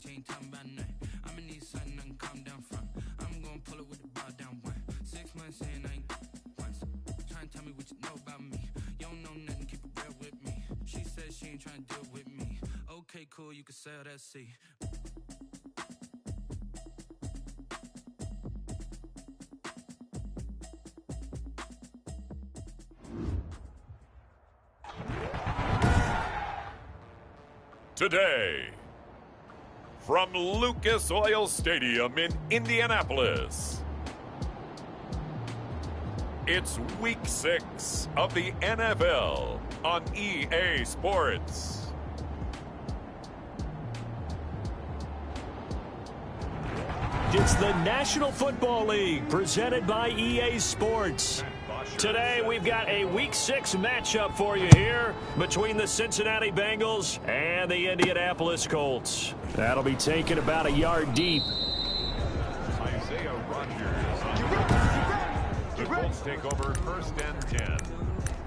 She ain't talking about nothing. I'ma need something I can calm down from. I'm gonna pull it with the ball down one. 6 months in, I ain't once. Trying to tell me what you know about me. You don't know nothing, keep it real with me. She said she ain't trying to deal with me. Okay, cool, you can sell that seat. Today, from Lucas Oil Stadium in Indianapolis, it's Week 6 of the NFL on EA Sports. It's the National Football League presented by EA Sports. Today, we've got a Week 6 matchup for you here between the Cincinnati Bengals and the Indianapolis Colts. That'll be taken about a yard deep. Isaiah Rodgers. The Colts take over 1st and 10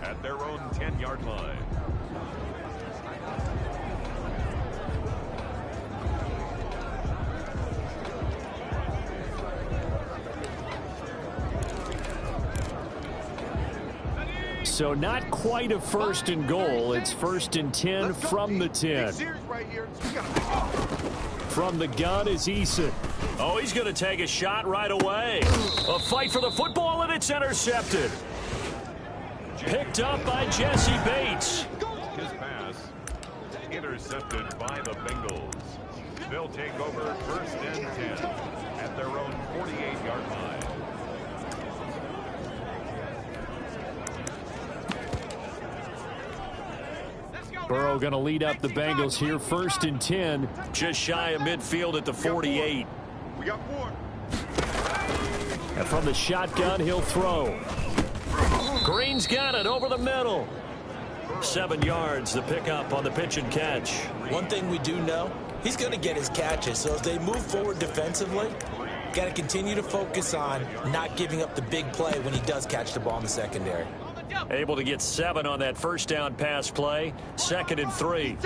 at their own 10-yard line. So not quite a 1st and goal. It's 1st and 10 from the 10. From the gun is Eason. Oh, he's going to take a shot right away. A fight for the football, and it's intercepted. Picked up by Jesse Bates. His pass intercepted by the Bengals. They'll take over 1st and 10 at their own 48-yard line. Burrow going to lead up the Bengals here, 1st and 10, just shy of midfield at the 48. We got 4. And from the shotgun, he'll throw. Green's got it over the middle. 7 yards, the pickup on the pitch and catch. One thing we do know, he's going to get his catches. So as they move forward defensively, got to continue to focus on not giving up the big play when he does catch the ball in the secondary. Able to get 7 on that 1st down pass play. 2nd and 3.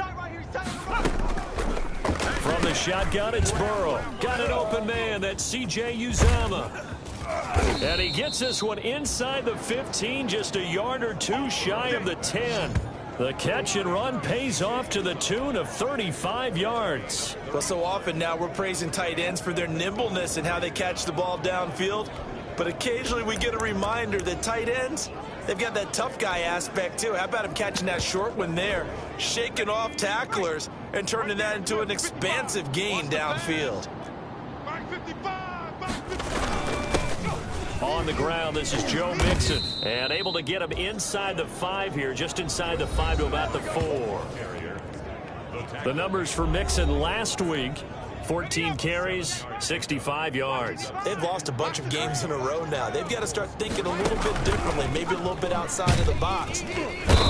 From the shotgun, it's Burrow. Got an open man. That's C.J. Uzomah. And he gets this one inside the 15, just a yard or 2 shy of the 10. The catch and run pays off to the tune of 35 yards. Well, so often now we're praising tight ends for their nimbleness and how they catch the ball downfield. But occasionally we get a reminder that tight ends, they've got that tough guy aspect too. How about him catching that short one there, shaking off tacklers, and turning that into an expansive gain downfield. On the ground, this is Joe Mixon. And able to get him inside the 5 here, just inside the 5 to about the 4. The numbers for Mixon last week: 14 carries, 65 yards. They've lost a bunch of games in a row now. They've got to start thinking a little bit differently, maybe a little bit outside of the box.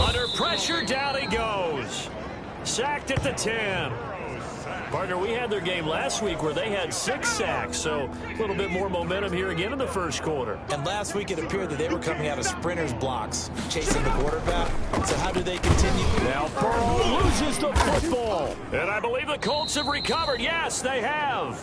Under pressure, down he goes. Sacked at the 10. Partner, we had their game last week where they had 6 sacks, so a little bit more momentum here again in the 1st quarter. And last week it appeared that they were coming out of sprinters blocks, chasing the quarterback. So how do they continue? Now Burrow loses the football. And I believe the Colts have recovered. Yes, they have.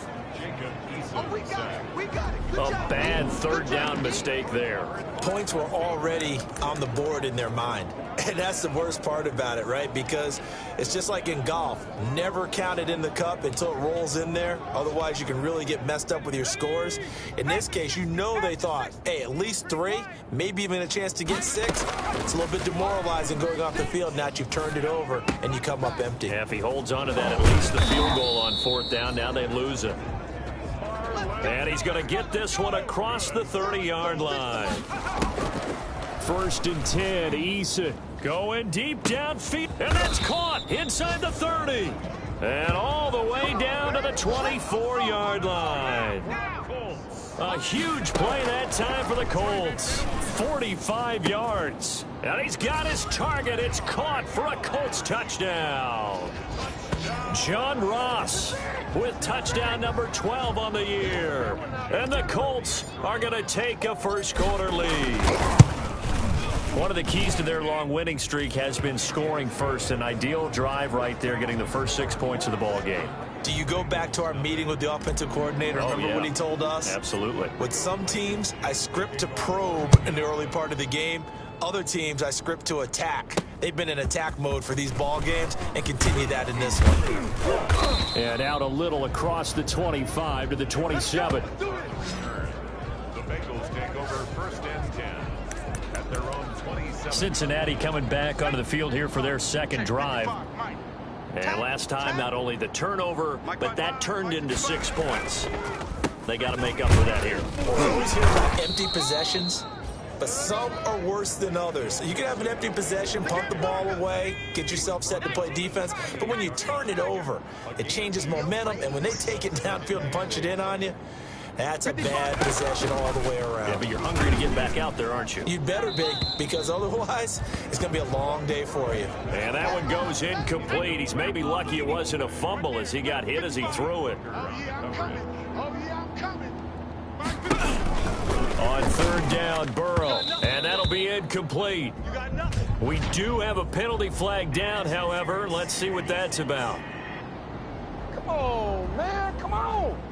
Oh, we got it. We got it. Good A job. bad 3rd down mistake there. Points were already on the board in their mind. And that's the worst part about it, right? Because it's just like in golf. Never count it in the cup until it rolls in there. Otherwise, you can really get messed up with your scores. In this case, you know they thought, hey, at least 3, maybe even a chance to get 6. It's a little bit demoralizing going off the field now that you've turned it over and you come up empty. Yeah, if he holds on to that, at least the field goal on 4th down, now they lose it. And he's going to get this one across the 30-yard line. 1st and 10, Eason going deep downfield, and that's caught inside the 30. And all the way down to the 24-yard line. A huge play that time for the Colts. 45 yards. And he's got his target. It's caught for a Colts touchdown. John Ross with touchdown number 12 on the year. And the Colts are going to take a 1st quarter lead. One of the keys to their long winning streak has been scoring first. An ideal drive right there, getting the first 6 points of the ball game. Do you go back to our meeting with the offensive coordinator? Remember what he told us? Absolutely. With some teams, I script to probe in the early part of the game. Other teams, I script to attack. They've been in attack mode for these ball games and continue that in this one. And out a little across the 25 to the 27. The Bengals take over first and 10 at their own 27. Cincinnati coming back onto the field here for their second drive. And last time, not only the turnover, but that turned into 6 points. They got to make up for that here. We always hear about empty possessions, but some are worse than others. You can have an empty possession, punt the ball away, get yourself set to play defense, but when you turn it over, it changes momentum, and when they take it downfield and punch it in on you, that's a bad possession all the way around. Yeah, but you're hungry to get back out there, aren't you? You'd better be, because otherwise, it's going to be a long day for you. And that one goes incomplete. He's maybe lucky it wasn't a fumble as he got hit as he threw it. On third down, Burrow, and that'll be incomplete. We do have a penalty flag down, however. Let's see what that's about. Come on, man. Come on.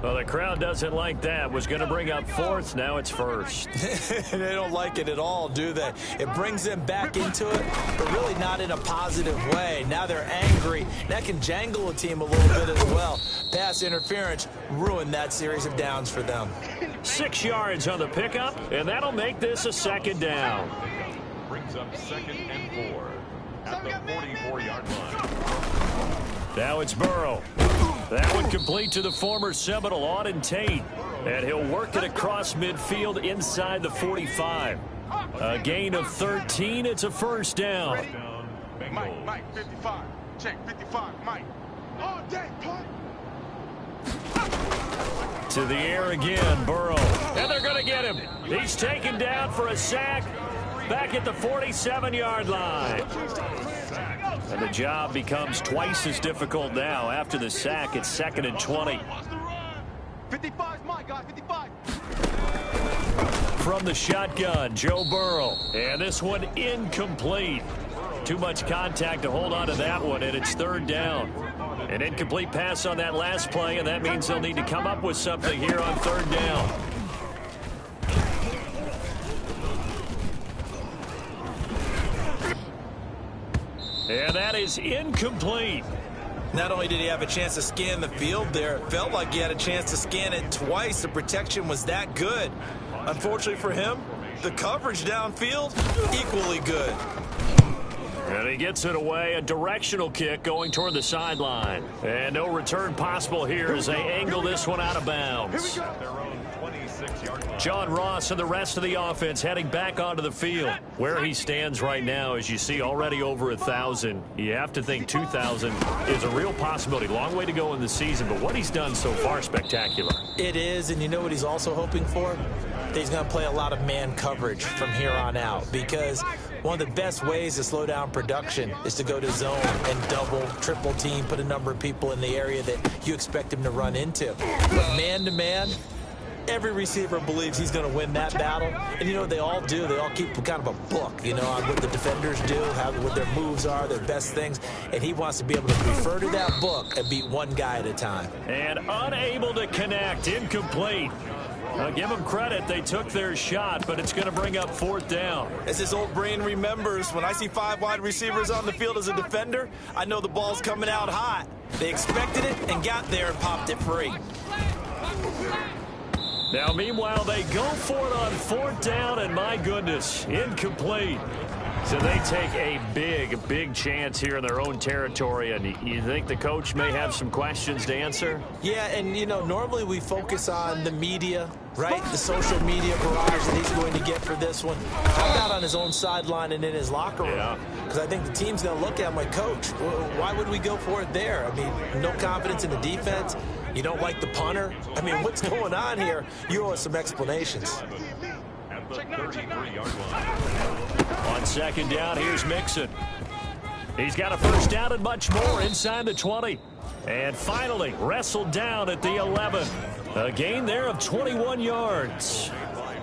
Well, the crowd doesn't like that. Was going to bring up fourth. Now it's first. They don't like it at all, do they? It brings them back into it, but really not in a positive way. Now they're angry. That can jangle a team a little bit as well. Pass interference ruined that series of downs for them. 6 yards on the pickup, and that'll make this a second down. Brings up second and 4 at the 44-yard line. Now it's Burrow. That one complete to the former Seminole, Auden Tate. And he'll work it across midfield inside the 45. A gain of 13. It's a first down. Mike, 55. Check, 55, Mike. All day, punt. To the air again, Burrow. And they're going to get him. He's taken down for a sack back at the 47-yard line. And the job becomes twice as difficult now. After the sack, it's 2nd and 20. 55 Mike, guys, 55. From the shotgun, Joe Burrow. And this one incomplete. Too much contact to hold on to that one, and it's third down. An incomplete pass on that last play, and that means they'll need to come up with something here on third down. And that is incomplete. Not only did he have a chance to scan the field there, it felt like he had a chance to scan it twice. The protection was that good. Unfortunately for him, the coverage downfield, equally good. And he gets it away, a directional kick going toward the sideline. And no return possible here as they angle this one out of bounds. John Ross and the rest of the offense heading back onto the field. Where he stands right now, as you see, already over 1,000. You have to think 2,000 is a real possibility. Long way to go in the season, but what he's done so far, spectacular. It is, and you know what he's also hoping for? That he's going to play a lot of man coverage from here on out, because one of the best ways to slow down production is to go to zone and double, triple team, put a number of people in the area that you expect him to run into. But man-to-man, every receiver believes he's going to win that battle. And you know what they all do? They all keep kind of a book, you know, on what the defenders do, what their moves are, their best things. And he wants to be able to refer to that book and beat one guy at a time. And unable to connect, incomplete. Give them credit. They took their shot, but it's going to bring up fourth down. As his old brain remembers, when I see 5 wide receivers on the field as a defender, I know the ball's coming out hot. They expected it and got there and popped it free. Now, meanwhile, they go for it on fourth down, and my goodness, incomplete. So they take a big chance here in their own territory, and you think the coach may have some questions to answer? Yeah, and, you know, normally we focus on the media, right? The social media barrage that he's going to get for this one. How about on his own sideline and in his locker room? Because I think the team's going to look at him like, Coach, why would we go for it there? I mean, no confidence in the defense. You don't like the punter? I mean, what's going on here? You owe us some explanations. At the 33-yard line. On second down, here's Mixon. He's got a first down and much more inside the 20. And finally, wrestled down at the 11. A gain there of 21 yards.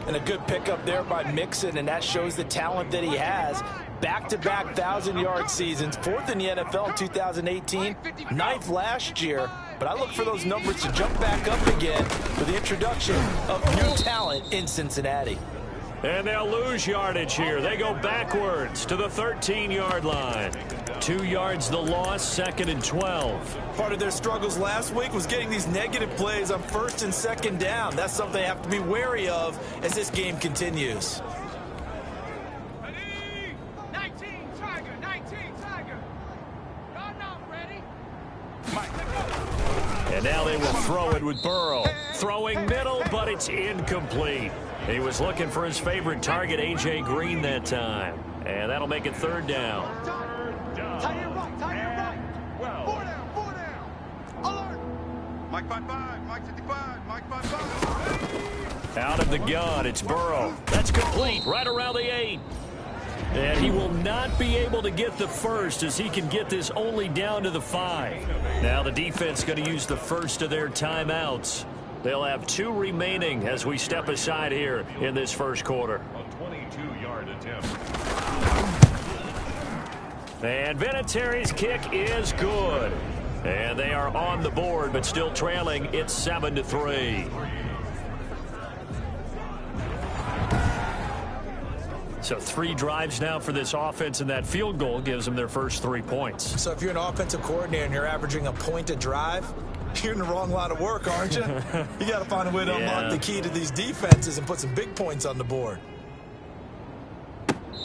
And a good pickup there by Mixon, and that shows the talent that he has. back-to-back 1,000-yard seasons, 4th in the NFL in 2018, 9th last year. But I look for those numbers to jump back up again with the introduction of new talent in Cincinnati. And they'll lose yardage here. They go backwards to the 13-yard line. 2 yards the loss, 2nd and 12. Part of their struggles last week was getting these negative plays on 1st and 2nd down. That's something they have to be wary of as this game continues. 19 Tiger. Y'all not ready? And now they will throw it with Burrow. Throwing middle, but it's incomplete. He was looking for his favorite target, A.J. Green, that time. And that'll make it 3rd down. Tight end right. 4 down. Alert. Mike 55, Mike 55, Mike 55. Out of the gun, it's Burrow. That's complete, right around the 8. And he will not be able to get the first as he can get this only down to the 5. Now the defense going to use the first of their timeouts. They'll have 2 remaining as we step aside here in this first quarter. A 22-yard attempt. And Vinatieri's kick is good. And they are on the board, but still trailing. It's 7-3. So 3 drives now for this offense, and that field goal gives them their first 3 points. So if you're an offensive coordinator and you're averaging a point a drive, you're in the wrong line of work, aren't you? You got to find a way to unlock the key to these defenses and put some big points on the board.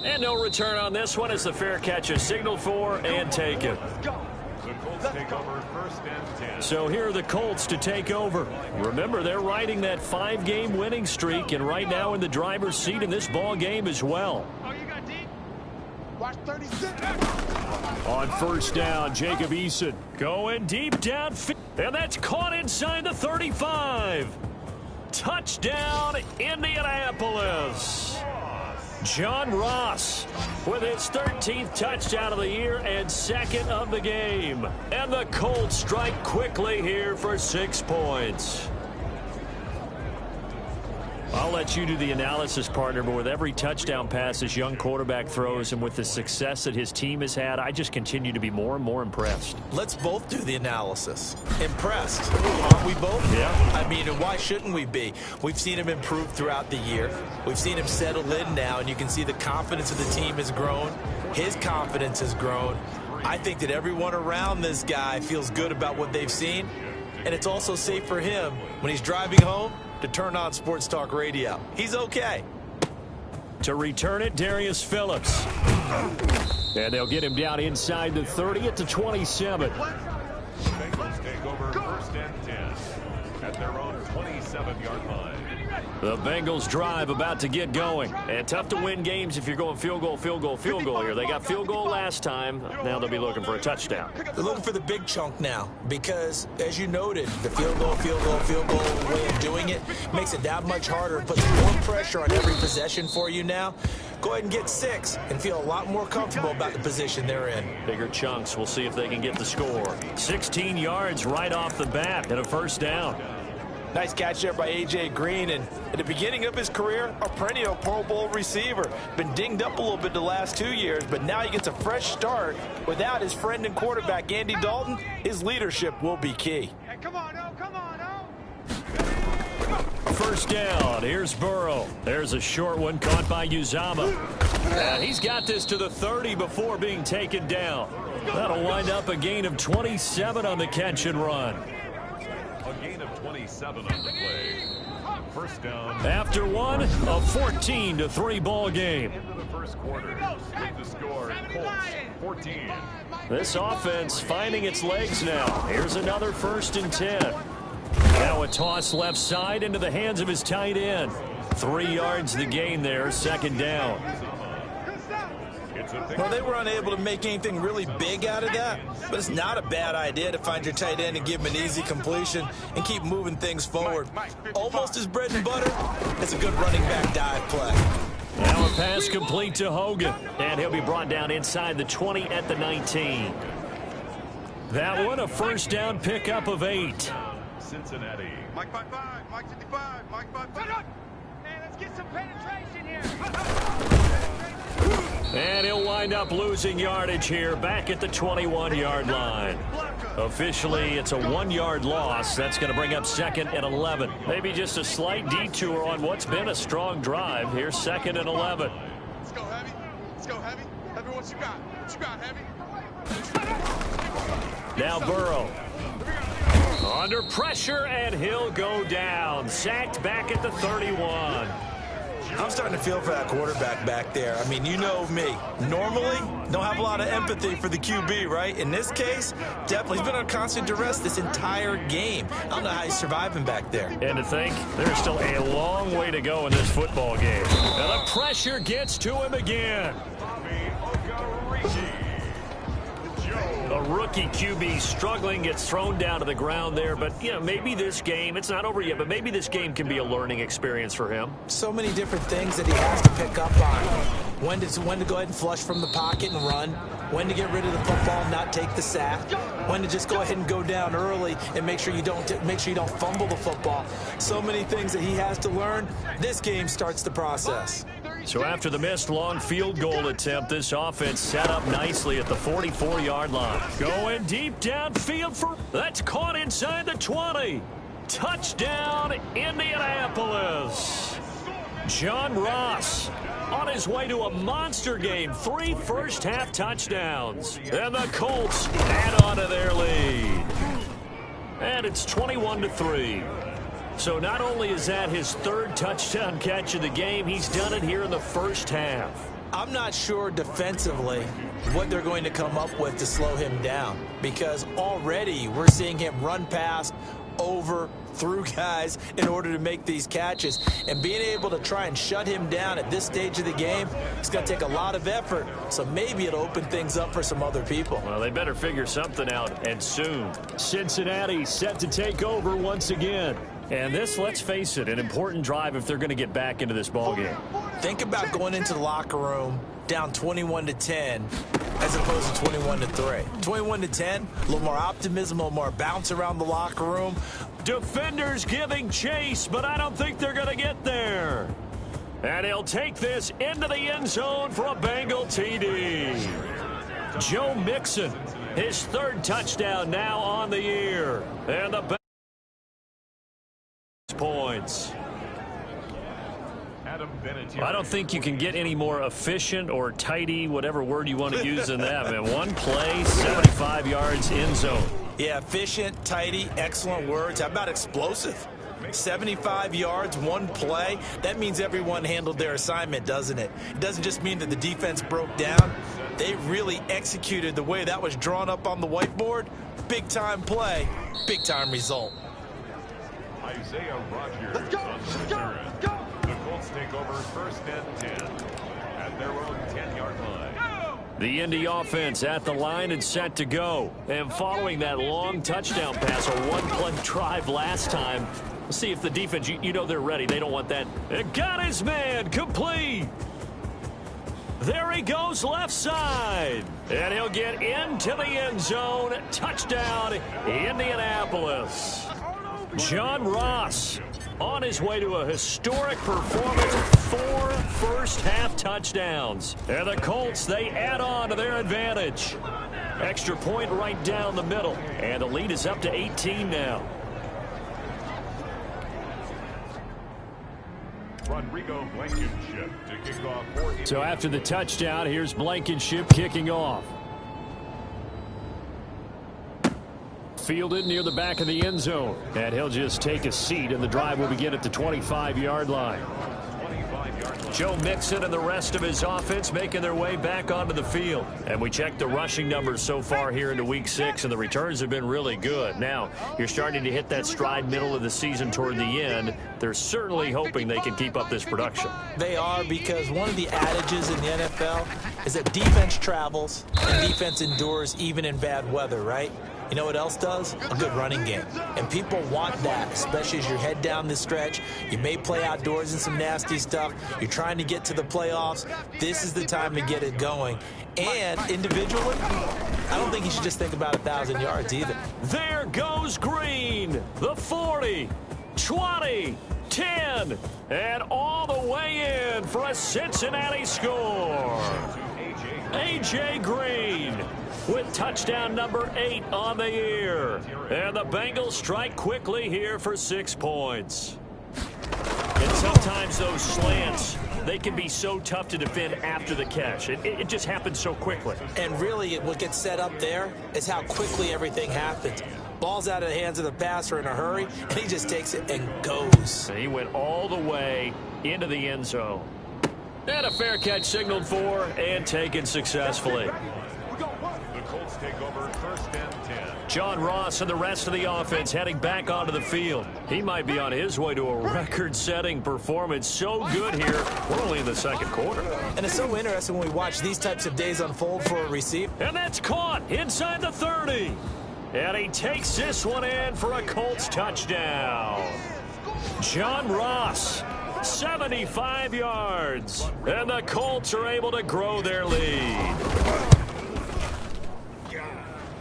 And no return on this one as the fair catch is signaled for and taken. The Colts take over 1st and 10. So here are the Colts to take over. Remember, they're riding that 5-game winning streak, and right now in the driver's seat in this ball game as well. Oh, you got deep? Watch 36. On 1st down, Jacob Eason going deep downfield, and that's caught inside the 35. Touchdown, Indianapolis. John Ross with his 13th touchdown of the year and 2nd of the game. And the Colts strike quickly here for 6 points. I'll let you do the analysis, partner, but with every touchdown pass this young quarterback throws and with the success that his team has had, I just continue to be more and more impressed. Let's both do the analysis. Impressed, aren't we both? Yeah. I mean, and why shouldn't we be? We've seen him improve throughout the year. We've seen him settle in now, and you can see the confidence of the team has grown. His confidence has grown. I think that everyone around this guy feels good about what they've seen, and it's also safe for him when he's driving home to turn on Sports Talk Radio. He's okay. To return it, Darius Phillips. And they'll get him down inside the 30 at the 27. Bengals take over 1st and 10 at their own 27-yard line. The Bengals drive about to get going. And tough to win games if you're going field goal here. They got field goal last time. Now they'll be looking for a touchdown. They're looking for the big chunk now because, as you noted, the field goal way of doing it makes it that much harder and puts more pressure on every possession for you now. Go ahead and get 6 and feel a lot more comfortable about the position they're in. Bigger chunks. We'll see if they can get the score. 16 yards right off the bat and a 1st down. Nice catch there by A.J. Green, and at the beginning of his career, a perennial Pro Bowl receiver. Been dinged up a little bit the last 2 years, but now he gets a fresh start. Without his friend and quarterback, Andy Dalton, his leadership will be key. Hey, come on, oh. 1st down. Here's Burrow. There's a short one caught by Uzama. And he's got this to the 30 before being taken down. That'll wind up a gain of 27 on the catch and run. A gain of 27 on the play. 1st down. After one, a 14-3 ball game. Into the 1st quarter with the score, Colts 14. This offense finding its legs now. Here's another 1st and 10. Now a toss left side into the hands of his tight end. 3 yards the gain there, 2nd down. Well, they were unable to make anything really big out of that, but it's not a bad idea to find your tight end and give him an easy completion and keep moving things forward. Almost his bread and butter. It's a good running back dive play. Now a pass complete to Hogan, and he'll be brought down inside the 20 at the 19. That one a 1st down pickup of 8. Cincinnati. Mike 55, Mike 55, Mike 55. Man, let's get some penetration here. And he'll wind up losing yardage here back at the 21-yard line. Officially, it's a 1-yard loss. That's going to bring up 2nd and 11. Maybe just a slight detour on what's been a strong drive. Here's 2nd and 11. Let's go, Heavy. Let's go, Heavy. Heavy, what you got? What you got, Heavy? Now Burrow. Under pressure, and he'll go down. Sacked back at the 31. I'm starting to feel for that quarterback back there. I mean, you know me. Normally, don't have a lot of empathy for the QB, right? In this case, definitely. He's been on constant duress this entire game. I don't know how he's surviving back there. And to think, there's still a long way to go in this football game. And the pressure gets to him again. A rookie QB struggling, gets thrown down to the ground there. But, you know, maybe this game, it's not over yet, but maybe this game can be a learning experience for him. So many different things that he has to pick up on. When to go ahead and flush from the pocket and run. When to get rid of the football and not take the sack. When to just go ahead and go down early and make sure you don't fumble the football. So many things that he has to learn. This game starts the process. So after the missed long field goal attempt, this offense set up nicely at the 44-yard line. Going deep downfield for... That's caught inside the 20. Touchdown, Indianapolis. John Ross on his way to a monster game. 3 first-half touchdowns. And the Colts add on to their lead. And it's 21-3. So not only is that his 3rd touchdown catch of the game, he's done it here in the first half. I'm not sure defensively what they're going to come up with to slow him down, because already we're seeing him run past, over, through guys in order to make these catches. And being able to try and shut him down at this stage of the game, it's going to take a lot of effort. So maybe it'll open things up for some other people. Well, they better figure something out, and soon. Cincinnati set to take over once again. And this, let's face it, an important drive if they're going to get back into this ballgame. Think about going into the locker room down 21-10 as opposed to 21-3. 21-10, a little more optimism, a little more bounce around the locker room. Defenders giving chase, but I don't think they're going to get there. And he'll take this into the end zone for a Bengal TD. Joe Mixon, his 3rd touchdown now on the year. And the points. I don't think you can get any more efficient or tidy, whatever word you want to use in that, man. One play, 75 yards, end zone. Yeah, efficient, tidy, excellent words. How about explosive? 75 yards, one play. That means everyone handled their assignment, doesn't it? It doesn't just mean that the defense broke down. They really executed the way that was drawn up on the whiteboard. Big-time play, big-time result. Isaiah Rodgers on the return. The Colts take over 1st and 10 at their own 10-yard line. The Indy offense at the line and set to go. And following that long touchdown pass, a 1-play drive last time, let's see if the defense, you know they're ready. They don't want that. It got his man complete. There he goes left side. And he'll get into the end zone. Touchdown, Indianapolis. John Ross on his way to a historic performance, 4 first-half touchdowns. And the Colts, they add on to their advantage. Extra point right down the middle. And the lead is up to 18 now. Rodrigo Blankenship to kick off for Indy. So after the touchdown, here's Blankenship kicking off. Fielded near the back of the end zone. And he'll just take a seat, and the drive will begin at the 25-yard line. Joe Mixon and the rest of his offense making their way back onto the field. And we checked the rushing numbers so far here into Week 6, and the returns have been really good. Now, you're starting to hit that stride middle of the season toward the end. They're certainly hoping they can keep up this production. They are, because one of the adages in the NFL is that defense travels and defense endures even in bad weather, right? You know what else does? A good running game. And people want that, especially as you head down this stretch. You may play outdoors in some nasty stuff. You're trying to get to the playoffs. This is the time to get it going. And individually, I don't think you should just think about 1,000 yards either. There goes Green. The 40, 20, 10, and all the way in for a Cincinnati score. A.J. Green with touchdown number 8 on the year. And the Bengals strike quickly here for 6 points. And sometimes those slants, they can be so tough to defend after the catch. It just happens so quickly. And really, what gets set up there is how quickly everything happens. Ball's out of the hands of the passer in a hurry, and he just takes it and goes. And he went all the way into the end zone. And a fair catch signaled for and taken successfully. The Colts take over 1st and 10. John Ross and the rest of the offense heading back onto the field. He might be on his way to a record-setting performance. So good here. We're only in the second quarter. And it's so interesting when we watch these types of days unfold for a receiver. And that's caught inside the 30. And he takes this one in for a Colts touchdown. John Ross, 75 yards. And the Colts are able to grow their lead.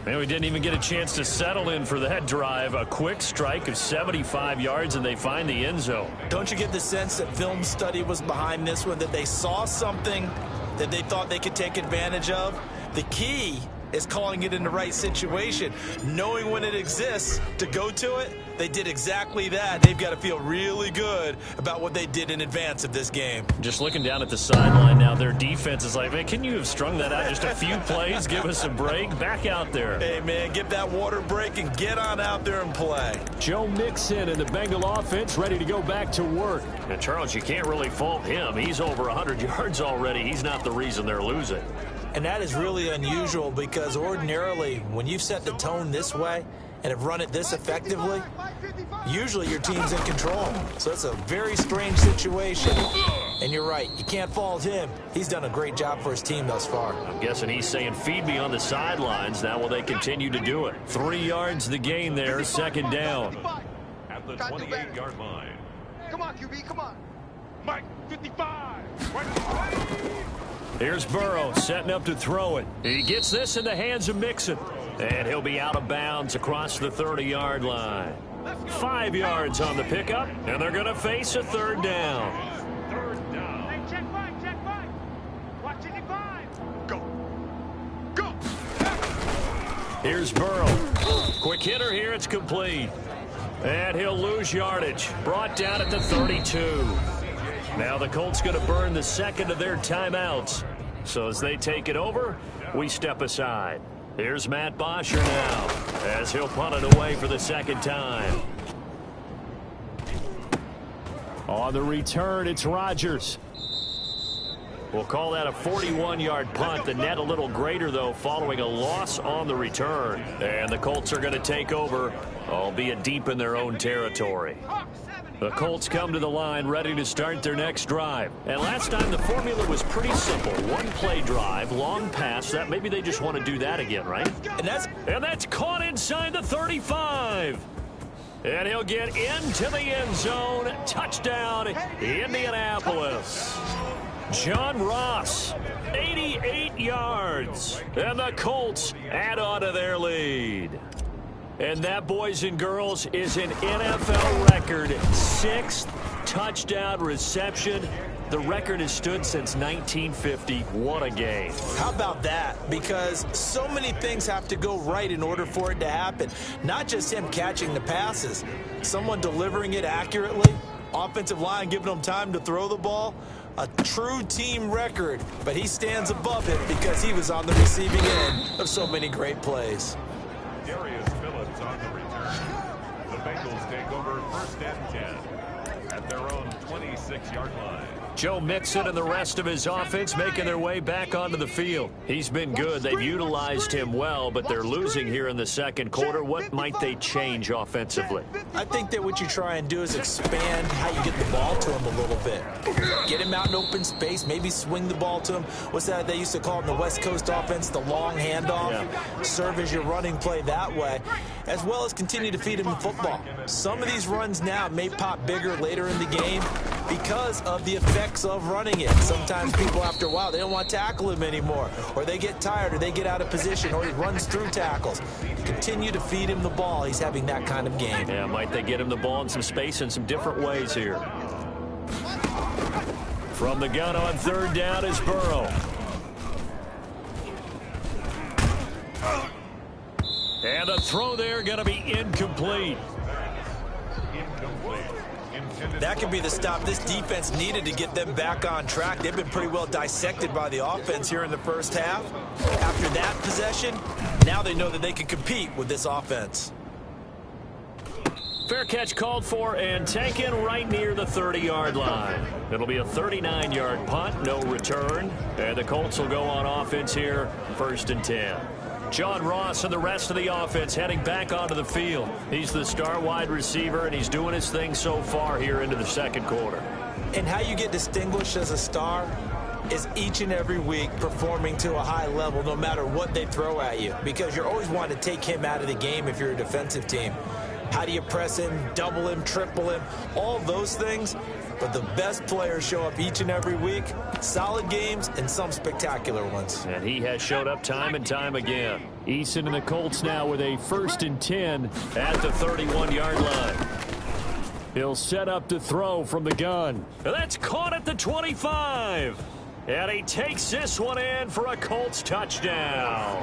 And we didn't even get a chance to settle in for that drive. A quick strike of 75 yards, and they find the end zone. Don't you get the sense that film study was behind this one, that they saw something that they thought they could take advantage of? The key is calling it in the right situation, knowing when it exists to go to it. They did exactly that. They've got to feel really good about what they did in advance of this game. Just looking down at the sideline now, their defense is like, man, can you have strung that out just a few plays? Give us a break. Back out there. Hey, man, give that water break and get on out there and play. Joe Mixon and the Bengal offense ready to go back to work. And Charles, you can't really fault him. He's over 100 yards already. He's not the reason they're losing. And that is really unusual because ordinarily when you've set the tone this way and have run it this effectively, usually your team's in control. So it's a very strange situation. And you're right, you can't fault him. He's done a great job for his team thus far. I'm guessing he's saying, feed me on the sidelines. Now will they continue to do it? 3 yards the gain there, 2nd down. At the 28-yard line. Come on, QB, come on. Mike, 55. Right. Here's Burrow setting up to throw it. He gets this in the hands of Mixon. And he'll be out of bounds across the 30-yard line. 5 yards on the pickup, and they're going to face a 3rd down. Hey, check five. Watch it, 5. Go. Go. Here's Burrow. Quick hitter here, it's complete. And he'll lose yardage. Brought down at the 32. Now the Colts going to burn the 2nd of their timeouts. So as they take it over, we step aside. Here's Matt Bosher now as he'll punt it away for the 2nd time. On the return, it's Rodgers. We'll call that a 41-yard punt. The net a little greater, though, following a loss on the return. And the Colts are going to take over, albeit deep in their own territory. The Colts come to the line ready to start their next drive. And last time the formula was pretty simple. 1-play drive, long pass. That maybe they just want to do that again, right? And that's caught inside the 35. And he'll get into the end zone. Touchdown, Indianapolis. John Ross, 88 yards. And the Colts add on to their lead. And that, boys and girls, is an NFL record 6th touchdown reception. The record has stood since 1950. What a game. How about that? Because so many things have to go right in order for it to happen. Not just him catching the passes. Someone delivering it accurately. Offensive line giving them time to throw the ball. A true team record. But he stands above it because he was on the receiving end of so many great plays. On the return. The Bengals take over 1st and 10 at their own 26-yard line. Joe Mixon and the rest of his offense making their way back onto the field. He's been good. They've utilized him well, but they're losing here in the 2nd quarter. What might they change offensively? I think that what you try and do is expand how you get the ball to him a little bit. Get him out in open space, maybe swing the ball to him. What's that they used to call in the West Coast offense, the long handoff? Yeah. Serve as your running play that way, as well as continue to feed him the football. Some of these runs now may pop bigger later in the game, because of the effects of running it. Sometimes people, after a while, they don't want to tackle him anymore, or they get tired, or they get out of position, or he runs through tackles. Continue to feed him the ball. He's having that kind of game. Yeah, might they get him the ball in some space in some different ways here. From the gun on third down is Burrow. And the throw there going to be incomplete. That could be the stop this defense needed to get them back on track. They've been pretty well dissected by the offense here in the first half. After that possession, now they know that they can compete with this offense. Fair catch called for and taken right near the 30-yard line. It'll be a 39-yard punt, no return. And the Colts will go on offense here, 1st and 10. John Ross and the rest of the offense heading back onto the field. He's the star wide receiver, and he's doing his thing so far here into the second quarter. And how you get distinguished as a star is each and every week performing to a high level no matter what they throw at you, because you're always wanting to take him out of the game if you're a defensive team. How do you press him, double him, triple him, all those things? But the best players show up each and every week. Solid games and some spectacular ones. And he has showed up time and time again. Eason and the Colts now with a 1st and 10 at the 31-yard line. He'll set up to throw from the gun. That's caught at the 25. And he takes this one in for a Colts touchdown.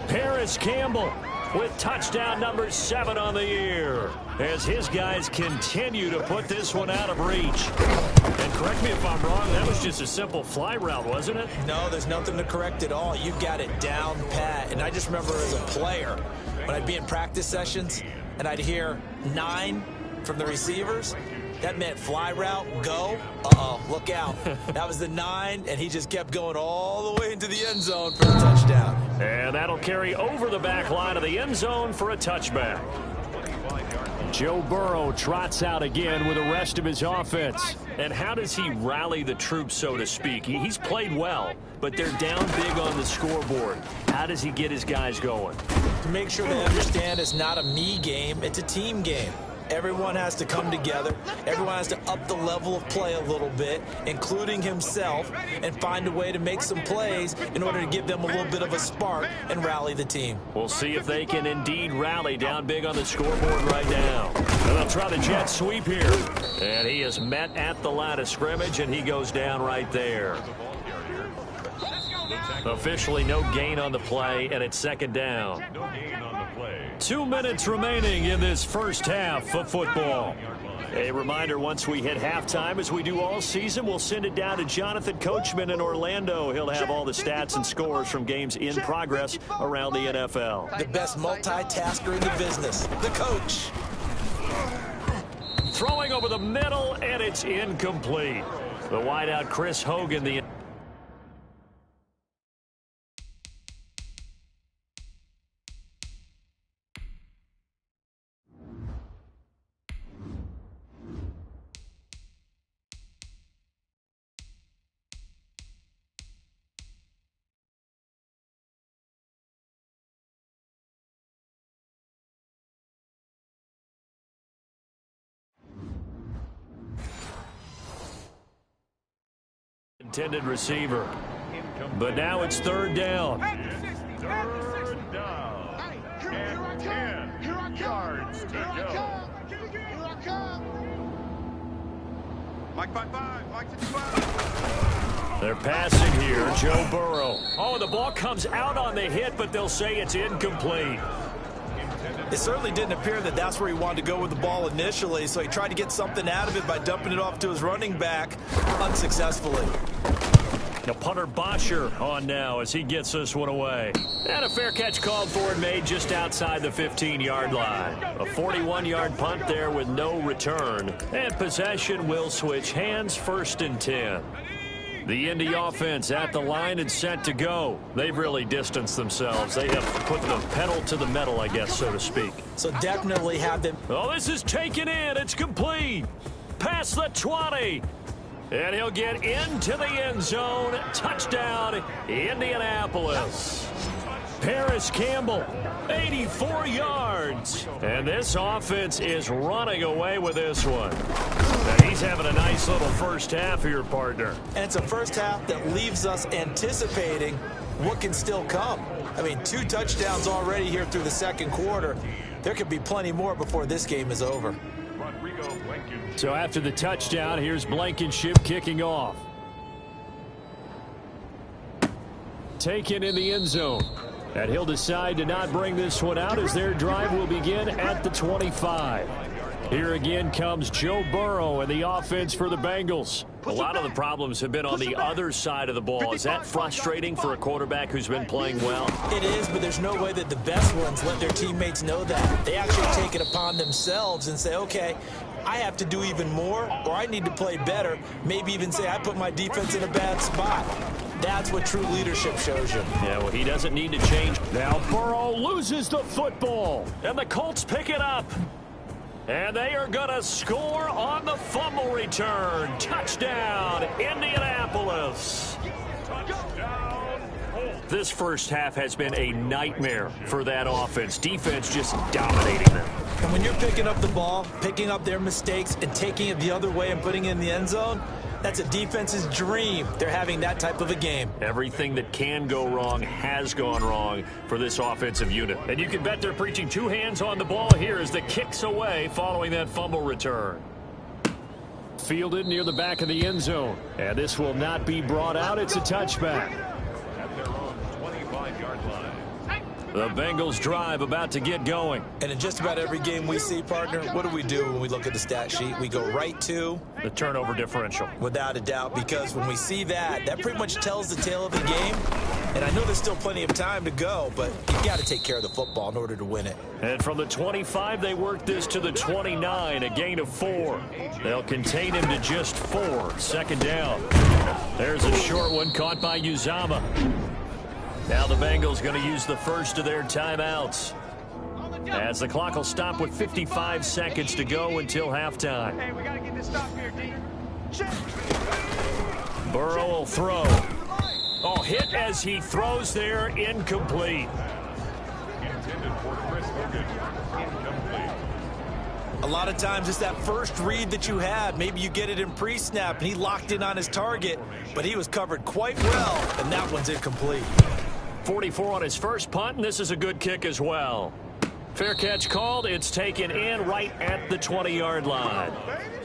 Paris Campbell with touchdown number 7 on the year, as his guys continue to put this one out of reach. And correct me if I'm wrong, that was just a simple fly route, wasn't it? No, there's nothing to correct at all. You got it down pat. And I just remember as a player, when I'd be in practice sessions and I'd hear 9 from the receivers, that meant fly route, go. Uh-oh, look out. That was the 9, and he just kept going all the way into the end zone for the touchdown. And that'll carry over the back line of the end zone for a touchback. Joe Burrow trots out again with the rest of his offense. And how does he rally the troops, so to speak? He's played well, but they're down big on the scoreboard. How does he get his guys going? To make sure they understand it's not a me game, it's a team game. Everyone has to come together. Everyone has to up the level of play a little bit, including himself, and find a way to make some plays in order to give them a little bit of a spark and rally the team. We'll see if they can indeed rally down big on the scoreboard right now. And they'll try the jet sweep here. And he is met at the line of scrimmage, and he goes down right there. Officially no gain on the play, and it's 2nd down. 2 minutes remaining in this first half of football. A reminder, once we hit halftime, as we do all season, we'll send it down to Jonathan Coachman in Orlando. He'll have all the stats and scores from games in progress around the NFL. The best multitasker in the business, the coach. Throwing over the middle, and it's incomplete. The wideout, Chris Hogan, the intended receiver. But now it's 3rd down. 3rd down. And 10 yards to go. Here I come. Mike 5-5, Mike 55. They're passing here, Joe Burrow. Oh, the ball comes out on the hit, but they'll say it's incomplete. It certainly didn't appear that that's where he wanted to go with the ball initially, so he tried to get something out of it by dumping it off to his running back unsuccessfully. Now punter Bosher on now as he gets this one away. And a fair catch called for and made just outside the 15-yard line. A 41-yard punt there with no return. And possession will switch hands, 1st and 10. The Indy offense at the line and set to go. They've really distanced themselves. They have put the pedal to the metal, I guess, so to speak. So definitely have them. Oh, this is taken in. It's complete. Past the 20. And he'll get into the end zone. Touchdown, Indianapolis. Paris Campbell 84 yards. And this offense is running away with this one. Now he's having a nice little first half here, partner. And it's a first half that leaves us anticipating what can still come. I mean, 2 touchdowns already here through the second quarter. There could be plenty more before this game is over. So after the touchdown, here's Blankenship kicking off. Taken in the end zone. And he'll decide to not bring this one out as their drive will begin at the 25. Here again comes Joe Burrow and the offense for the Bengals. A lot of the problems have been on the other side of the ball. Is that frustrating for a quarterback who's been playing well? It is, but there's no way that the best ones let their teammates know that. They actually take it upon themselves and say, okay, I have to do even more, or I need to play better. Maybe even say I put my defense in a bad spot. That's what true leadership shows you. Yeah, well, he doesn't need to change. Now Burrow loses the football, and the Colts pick it up. And they are going to score on the fumble return. Touchdown, Indianapolis. This first half has been a nightmare for that offense. Defense just dominating them. And when you're picking up the ball, picking up their mistakes, and taking it the other way and putting it in the end zone, that's a defense's dream. They're having that type of a game. Everything that can go wrong has gone wrong for this offensive unit. And you can bet they're preaching 2 hands on the ball here as the kick's away following that fumble return. Fielded near the back of the end zone. And this will not be brought out. It's a touchback. At their own 25-yard line. The Bengals drive about to get going. And in just about every game we see, partner, what do we do when we look at the stat sheet? We go right to the turnover differential. Without a doubt, because when we see that, that pretty much tells the tale of the game. And I know there's still plenty of time to go, but you got to take care of the football in order to win it. And from the 25, they work this to the 29, a gain of 4. They'll contain him to just 4. Second down. There's a short one caught by Uzama. Now the Bengals going to use the first of their timeouts, as the clock will stop with 55 seconds to go until halftime. Hey, we got to get this stop here, D. Burrow will throw. Oh, hit as he throws there, incomplete. Intended for Chris Hogan. Incomplete. A lot of times it's that first read that you had. Maybe you get it in pre-snap, and he locked in on his target, but he was covered quite well, and that one's incomplete. 44 on his first punt, and this is a good kick as well. Fair catch called. It's taken in right at the 20-yard line.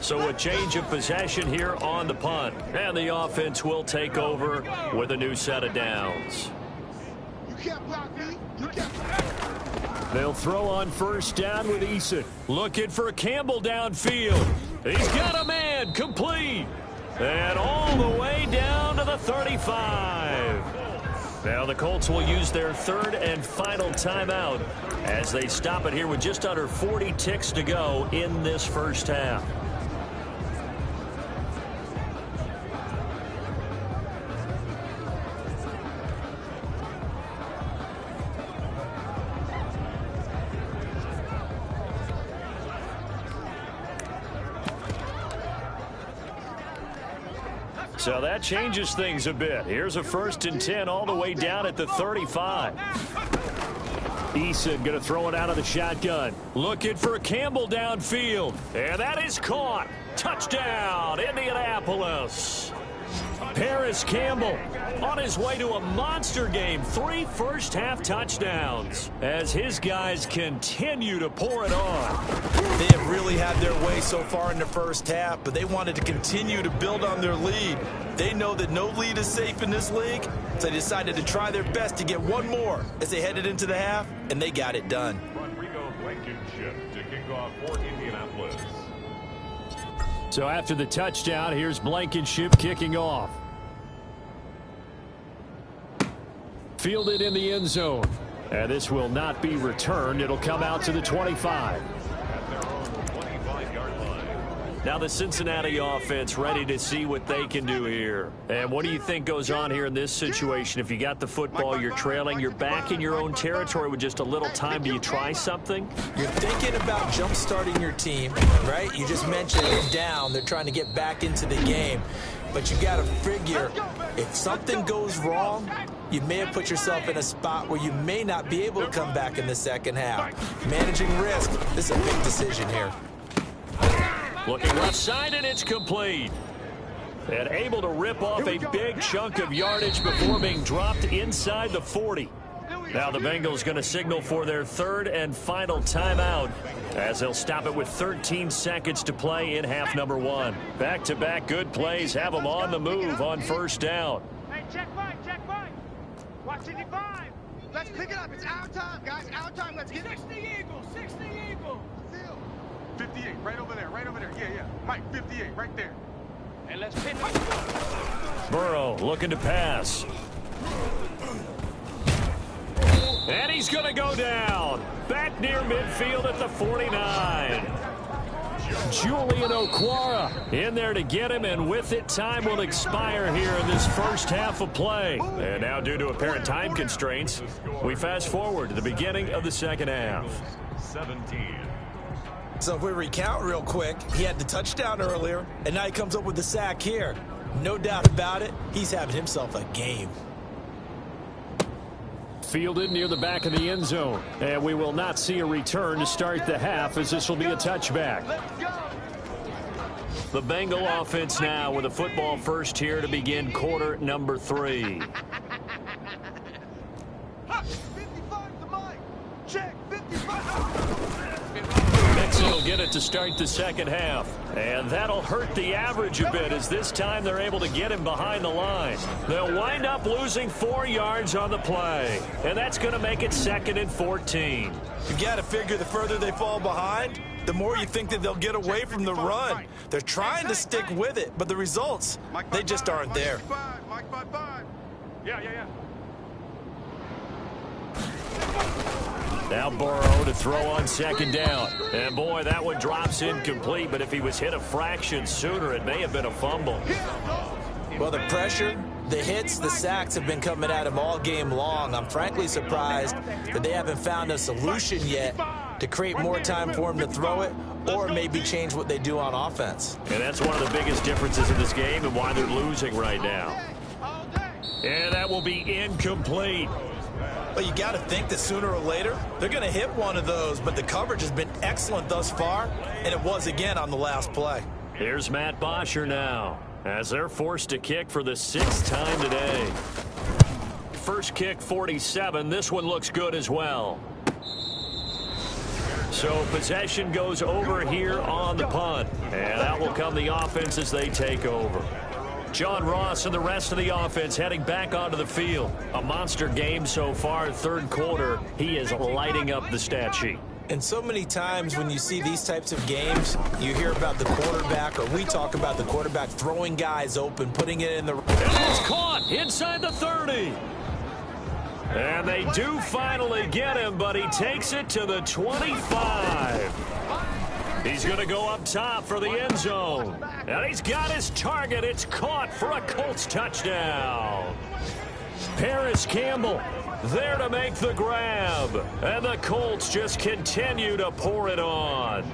So a change of possession here on the punt. And the offense will take over with a new set of downs. You can't block me. You can't block. They'll throw on first down with Eason. Looking for Campbell downfield. He's got a man, complete. And all the way down to the 35. Now the Colts will use their third and final timeout as they stop it here with just under 40 ticks to go in this first half. So that changes things a bit. Here's a 1st and 10 all the way down at the 35. Eason going to throw it out of the shotgun. Looking for Campbell downfield. And that is caught. Touchdown, Indianapolis. Paris Campbell on his way to a monster game. 3 first-half touchdowns as his guys continue to pour it on. They have really had their way so far in the first half, but they wanted to continue to build on their lead. They know that no lead is safe in this league, so they decided to try their best to get one more as they headed into the half, and they got it done. Rodrigo Blankenship to kick off for Indianapolis. So after the touchdown, here's Blankenship kicking off. Fielded in the end zone. And this will not be returned. It'll come out to the 25. At their own 25-yard line. Now the Cincinnati offense ready to see what they can do here. And what do you think goes on here in this situation? If you got the football, you're trailing, you're back in your own territory with just a little time. Do you try something? You're thinking about jump-starting your team, right? You just mentioned it down. They're trying to get back into the game. But you got to figure, if something goes wrong, you may have put yourself in a spot where you may not be able to come back in the second half. Managing risk, this is a big decision here. Looking left side, and it's complete. And able to rip off a big chunk of yardage before being dropped inside the 40. Now the Bengals going to signal for their third and final timeout as they'll stop it with 13 seconds to play in half number 1. Back-to-back good plays have them on the move on first down. Hey, check right, check right. Watch 55. Let's pick it up. It's our time, guys. Our time. Let's get 60 Eagles, 60 Eagles. 58, right over there, right over there. Yeah, yeah. Mike, 58, right there. And let's pick it. Burrow looking to pass. And he's going to go down. Back near midfield at the 49. Julian Okwara in there to get him, and with it, time will expire here in this first half of play. And now, due to apparent time constraints, we fast forward to the beginning of the second half. 17. So if we recount real quick, he had the touchdown earlier, and now he comes up with the sack here. No doubt about it, he's having himself a game. Fielded near the back of the end zone. And we will not see a return to start the half, as this will be a touchback. The Bengal offense now with a football first here to begin quarter number 3. 55 to Mike. Check, 55. Mixon will get it to start the second half. And that'll hurt the average a bit, as this time they're able to get him behind the line. They'll wind up losing 4 yards on the play. And that's going to make it 2nd and 14. You got to figure the further they fall behind, the more you think that they'll get away from the run. They're trying to stick with it, but the results, they just aren't there. Mike, 5. Yeah. Now Burrow to throw on second down. And boy, that one drops incomplete, but if he was hit a fraction sooner, it may have been a fumble. Well, the pressure, the hits, the sacks have been coming at him all game long. I'm frankly surprised that they haven't found a solution yet to create more time for him to throw it, or maybe change what they do on offense. And that's one of the biggest differences in this game and why they're losing right now. And that will be incomplete. But you got to think that sooner or later, they're going to hit one of those, but the coverage has been excellent thus far, and it was again on the last play. Here's Matt Bosher now, as they're forced to kick for the 6th time today. First kick, 47. This one looks good as well. So possession goes over here on the punt, and that will come the offense as they take over. John Ross and the rest of the offense heading back onto the field. A monster game so far, third quarter. He is lighting up the stat sheet. And so many times when you see these types of games, you hear about the quarterback, or we talk about the quarterback throwing guys open, putting it in the... And it's caught inside the 30. And they do finally get him, but he takes it to the 25. He's going to go up top for the end zone. And he's got his target. It's caught for a Colts touchdown. Paris Campbell there to make the grab. And the Colts just continue to pour it on.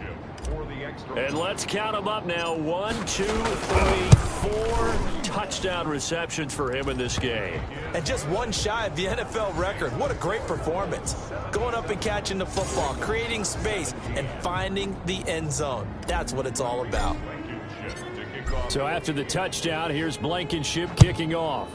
And let's count them up now. 1, 2, 3, 4 touchdown receptions for him in this game. And just one shy of the NFL record. What a great performance. Going up and catching the football, creating space, and finding the end zone. That's what it's all about. So after the touchdown, here's Blankenship kicking off.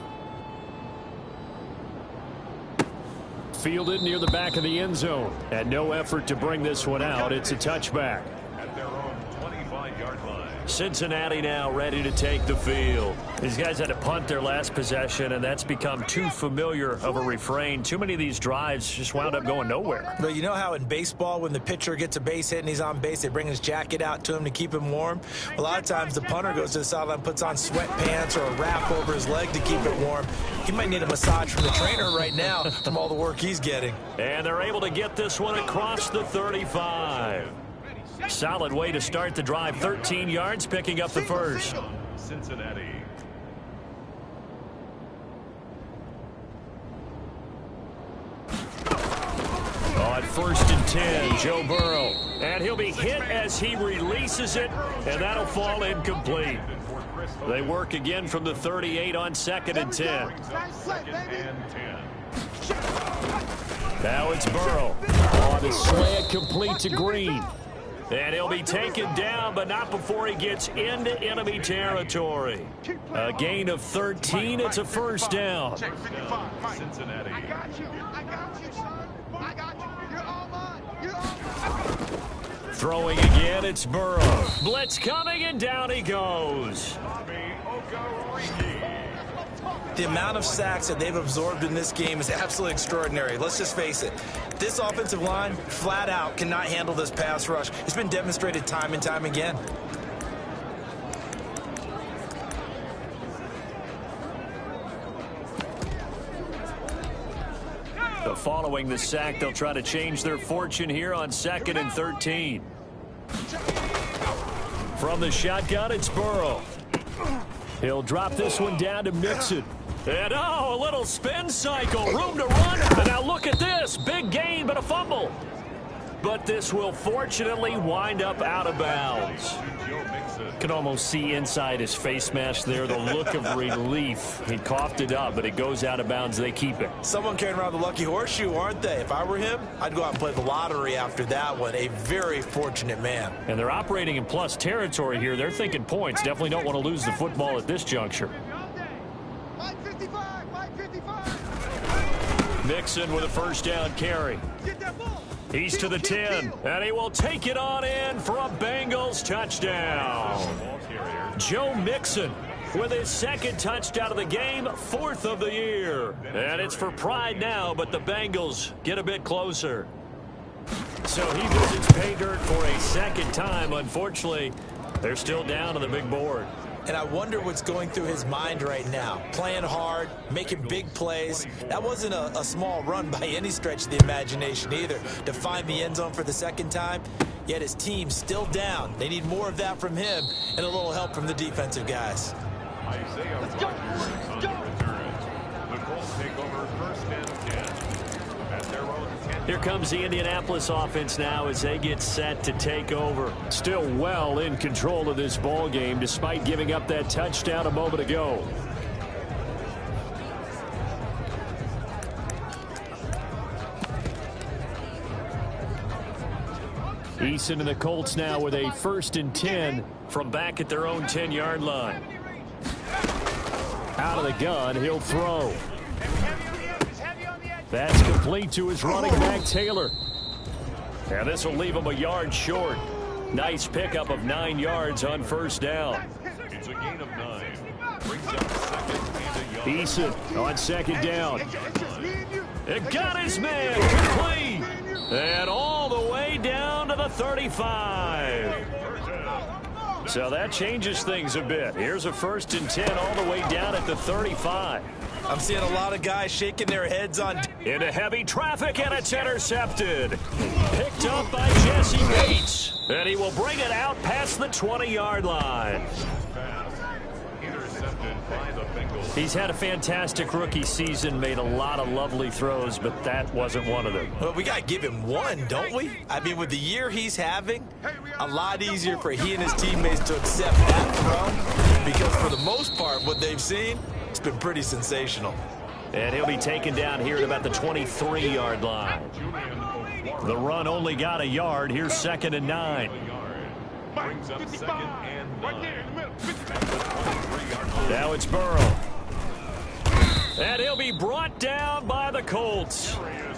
Fielded near the back of the end zone. And no effort to bring this one out. It's a touchback. At their own 25-yard line. Cincinnati now ready to take the field. These guys had to punt their last possession, and that's become too familiar of a refrain. Too many of these drives just wound up going nowhere. But you know how in baseball, when the pitcher gets a base hit and he's on base, they bring his jacket out to him to keep him warm? A lot of times the punter goes to the sideline, puts on sweatpants or a wrap over his leg to keep it warm. He might need a massage from the trainer right now from all the work he's getting. And they're able to get this one across the 35. Solid way to start the drive. 13 yards, picking up the first. Cincinnati. On 1st and 10, Joe Burrow. And he'll be hit as he releases it, and that'll fall incomplete. They work again from the 38 on 2nd and 10. Now it's Burrow. On the slant, complete to Green. And he'll be taken down, but not before he gets into enemy territory. A gain of 13. It's a first down. Cincinnati. I got you, son. I got you. You're all mine. You're all mine. Throwing again, it's Burrow. Blitz coming, and down he goes. The amount of sacks that they've absorbed in this game is absolutely extraordinary. Let's just face it. This offensive line, flat out, cannot handle this pass rush. It's been demonstrated time and time again. Following the sack, they'll try to change their fortune here on 2nd and 13. From the shotgun, it's Burrow. He'll drop this one down to Mixon. And a little spin cycle, room to run. And now look at this, big gain but a fumble. But this will fortunately wind up out of bounds. Can almost see inside his face mask there the look of relief. He coughed it up, but it goes out of bounds. They keep it. Someone carrying around the lucky horseshoe, aren't they? If I were him, I'd go out and play the lottery after that one. A very fortunate man. And they're operating in plus territory here. They're thinking points. Definitely don't want to lose the football at this juncture. 555. Mixon with a first down carry. He's to the 10, and he will take it on in for a Bengals touchdown. Joe Mixon with his 2nd touchdown of the game, 4th of the year. And it's for pride now, but the Bengals get a bit closer. So he visits pay dirt for a 2nd time. Unfortunately, they're still down on the big board. And I wonder what's going through his mind right now. Playing hard, making big plays. That wasn't a small run by any stretch of the imagination either. To find the end zone for the 2nd time, yet his team's still down. They need more of that from him and a little help from the defensive guys. Isaiah Rodgers on the return. The Colts take over 1st and 10 at their own 10. Here comes the Indianapolis offense now as they get set to take over. Still well in control of this ball game despite giving up that touchdown a moment ago. Eason and the Colts now with a 1st and 10 from back at their own 10-yard line. Out of the gun, he'll throw. That's complete to his running back, Taylor. And this will leave him a yard short. Nice pickup of 9 yards on 1st down. It's a gain of 9. Brings up 2nd and a yard. Eason on 2nd down. It got his man complete. And all the way down to the 35. So that changes things a bit. Here's a 1st and 10 all the way down at the 35. I'm seeing a lot of guys shaking their heads on. Into heavy traffic, and it's intercepted. Picked up by Jesse Bates. And he will bring it out past the 20-yard line. Intercepted by the Bengals. He's had a fantastic rookie season, made a lot of lovely throws, but that wasn't one of them. Well, we got to give him one, don't we? I mean, with the year he's having, a lot easier for he and his teammates to accept that throw because for the most part, what they've seen, it's been pretty sensational. And he'll be taken down here at about the 23-yard line. The run only got a yard. Here's 2nd and 9. Brings up 2nd and 9. Now it's Burrow. And he'll be brought down by the Colts.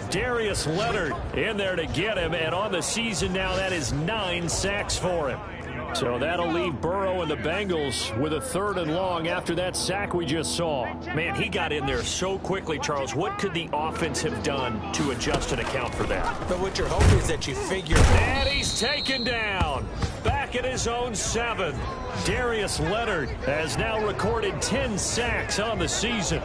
Darius Leonard in there to get him. And on the season now, that is 9 sacks for him. So that'll leave Burrow and the Bengals with a 3rd and long after that sack we just saw. Man, he got in there so quickly, Charles. What could the offense have done to adjust and account for that? But what you're hoping is that you figure. And he's taken down. Back at his own 7. Darius Leonard has now recorded 10 sacks on the season.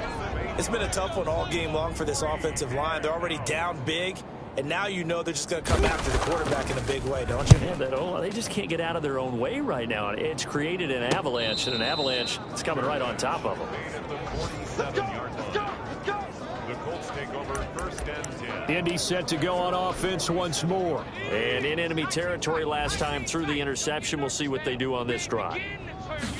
It's been a tough one all game long for this offensive line. They're already down big. And now you know they're just going to come after the quarterback in a big way, don't you? Man, they just can't get out of their own way right now. It's created an avalanche, and an avalanche is coming right on top of them. The Colts take over first and 10. Indy set to go on offense once more. And in enemy territory last time through the interception. We'll see what they do on this drive.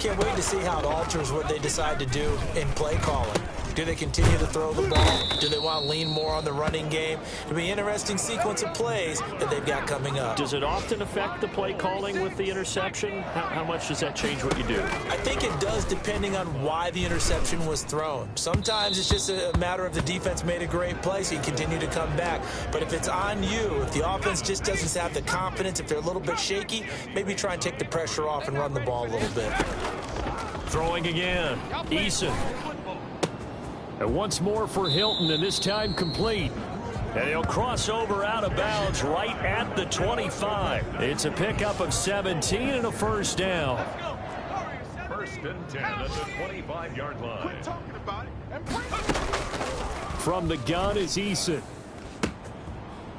Can't wait to see how it alters what they decide to do in play calling. Do they continue to throw the ball? Do they want to lean more on the running game? It'll be an interesting sequence of plays that they've got coming up. Does it often affect the play calling with the interception? How much does that change what you do? I think it does, depending on why the interception was thrown. Sometimes it's just a matter of the defense made a great play, so you continue to come back. But if it's on you, if the offense just doesn't have the confidence, if they're a little bit shaky, maybe try and take the pressure off and run the ball a little bit. Throwing again. Eason. And once more for Hilton, and this time complete. And he'll cross over out of bounds right at the 25. It's a pickup of 17 and a first down. First and 10 at the 25-yard line. From the gun is Eason.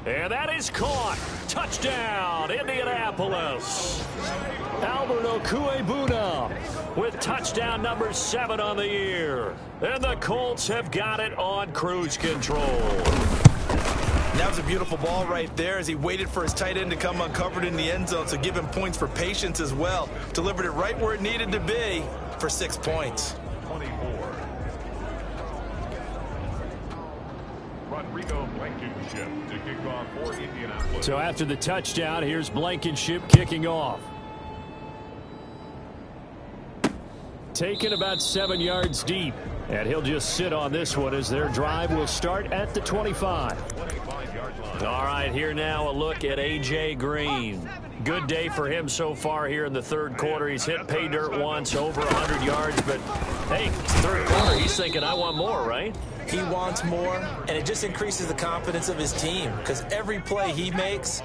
And that is caught. Touchdown, Indianapolis. Albert Okuebuna with touchdown number 7 on the year. And the Colts have got it on cruise control. That was a beautiful ball right there as he waited for his tight end to come uncovered in the end zone, so give him points for patience as well. Delivered it right where it needed to be for 6 points. 24. Rodrigo Blankenship to kick off for Indianapolis. So after the touchdown, here's Blankenship kicking off. Taken about 7 yards deep. And he'll just sit on this one as their drive will start at the 25. All right, here now a look at A.J. Green. Good day for him so far here in the third quarter. He's hit pay dirt once, over 100 yards. But, hey, third quarter, he's thinking, I want more, right? He wants more, and it just increases the confidence of his team because every play he makes,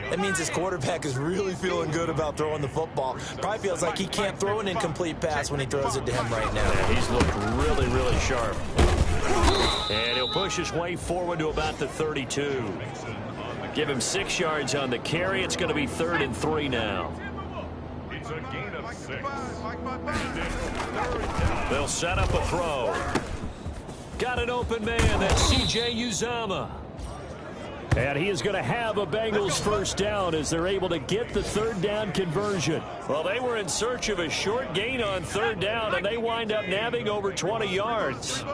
that means his quarterback is really feeling good about throwing the football. Probably feels like he can't throw an incomplete pass when he throws it to him right now. Yeah, he's looked really, really sharp. And he'll push his way forward to about the 32. Give him 6 yards on the carry. It's going to be 3rd and 3 now. It's a gain of 6. They'll set up a throw. Got an open man. That's C.J. Uzomah. And he is going to have a Bengals first down as they're able to get the 3rd down conversion. Well, they were in search of a short gain on 3rd down, and they wind up nabbing over 20 yards.